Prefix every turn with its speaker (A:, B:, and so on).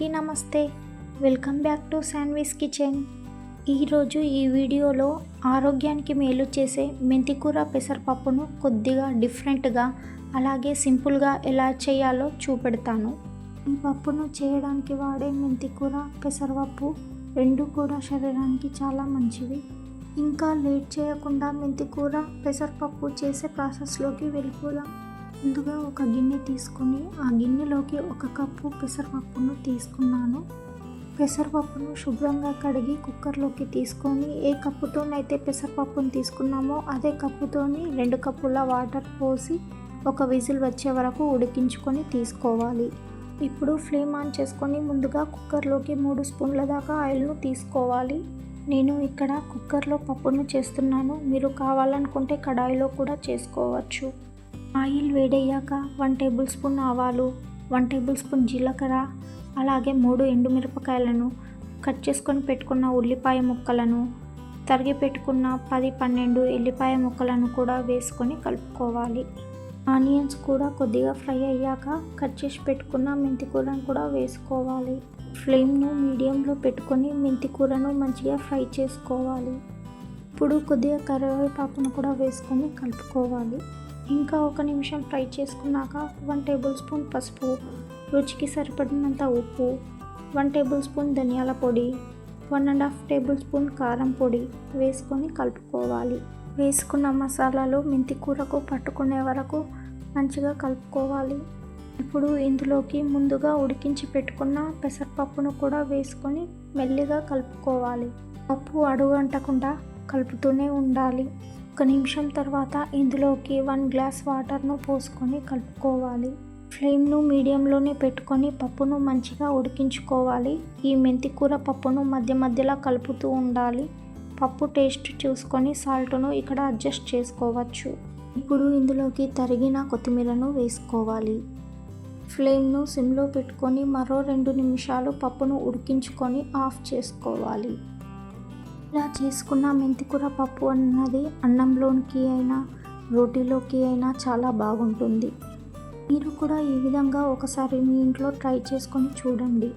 A: అందరికీ నమస్తే. Welcome back to Shanvi's kitchen. ఈరోజు ఈ వీడియోలో ఆరోగ్యానికి మేలు చేసే మెంతికూర పెసరపప్పును కొద్దిగా డిఫరెంట్గా అలాగే సింపుల్గా ఎలా చేయాలో చూపెడతాను. ఈ పప్పును చేయడానికి వాడే మెంతికూర పెసరపప్పు రెండు కూడా శరీరానికి చాలా మంచివి. ఇంకా లేట్ చేయకుండా మెంతికూర పెసరపప్పు చేసే ప్రాసెస్లోకి వెళ్ళిపోదాం. ముందుగా ఒక గిన్నె తీసుకొని ఆ గిన్నెలోకి 1 కప్పు పెసరపప్పును తీసుకున్నాను. పెసరపప్పును శుభ్రంగా కడిగి కుక్కర్లోకి తీసుకొని ఏ కప్పుతోనైతే పెసరపప్పును తీసుకున్నామో అదే కప్పుతోని 2 కప్పుల వాటర్ పోసి ఒక విజిల్ వచ్చే వరకు ఉడికించుకొని తీసుకోవాలి. ఇప్పుడు ఫ్లేమ్ ఆన్ చేసుకొని ముందుగా కుక్కర్లోకి 3 స్పూన్ల దాకా ఆయిల్ను తీసుకోవాలి. నేను ఇక్కడ కుక్కర్లో పప్పును చేస్తున్నాను, మీరు కావాలనుకుంటే కడాయిలో కూడా చేసుకోవచ్చు. ఆయిల్ వేడయ్యాక 1 టేబుల్ స్పూన్ ఆవాలు, 1 టేబుల్ స్పూన్ జీలకర్ర, అలాగే 3 ఎండుమిరపకాయలను, కట్ చేసుకొని పెట్టుకున్న ఉల్లిపాయ ముక్కలను, తరిగి పెట్టుకున్న 10-12 ఎల్లిపాయ ముక్కలను కూడా వేసుకొని కలుపుకోవాలి. ఆనియన్స్ కూడా కొద్దిగా ఫ్రై అయ్యాక కట్ చేసి పెట్టుకున్న మెంతికూరను కూడా వేసుకోవాలి. ఫ్లేమ్ను మీడియంలో పెట్టుకొని మెంతికూరను మంచిగా ఫ్రై చేసుకోవాలి. ఇప్పుడు కొద్దిగా కరివేపాకును కూడా వేసుకొని కలుపుకోవాలి. ఇంకా 1 నిమిషం ఫ్రై చేసుకున్నాక 1 టేబుల్ స్పూన్ పసుపు, రుచికి సరిపడినంత ఉప్పు, 1 టేబుల్ స్పూన్ ధనియాల పొడి, 1.5 టేబుల్ స్పూన్ కారం పొడి వేసుకొని కలుపుకోవాలి. వేసుకున్న మసాలాలు మెంతికూరకు పట్టుకునే వరకు మంచిగా కలుపుకోవాలి. ఇప్పుడు ఇందులోకి ముందుగా ఉడికించి పెట్టుకున్న పెసరపప్పును కూడా వేసుకొని మెల్లిగా కలుపుకోవాలి. పప్పు అడుగు అంటకుండా కలుపుతూనే ఉండాలి. 1 నిమిషం తర్వాత ఇందులోకి 1 గ్లాస్ వాటర్ను పోసుకొని కలుపుకోవాలి. ఫ్లేమ్ను మీడియంలోనే పెట్టుకొని పప్పును మంచిగా ఉడికించుకోవాలి. ఈ మెంతికూర పప్పును మధ్య మధ్యలో కలుపుతూ ఉండాలి. పప్పు టేస్ట్ చూసుకొని సాల్ట్ను ఇక్కడ అడ్జస్ట్ చేసుకోవచ్చు. ఇప్పుడు ఇందులోకి తరిగిన కొత్తిమీరను వేసుకోవాలి. ఫ్లేమ్ను సిమ్లో పెట్టుకొని మరో 2 నిమిషాలు పప్పును ఉడికించుకొని ఆఫ్ చేసుకోవాలి. ఇలా చేసుకున్న మెంతికూర పప్పు అన్నది అన్నంలోకి అయినా రోటీలోకి అయినా చాలా బాగుంటుంది. మీరు కూడా ఈ విధంగా ఒకసారి మీ ఇంట్లో ట్రై చేసుకొని చూడండి.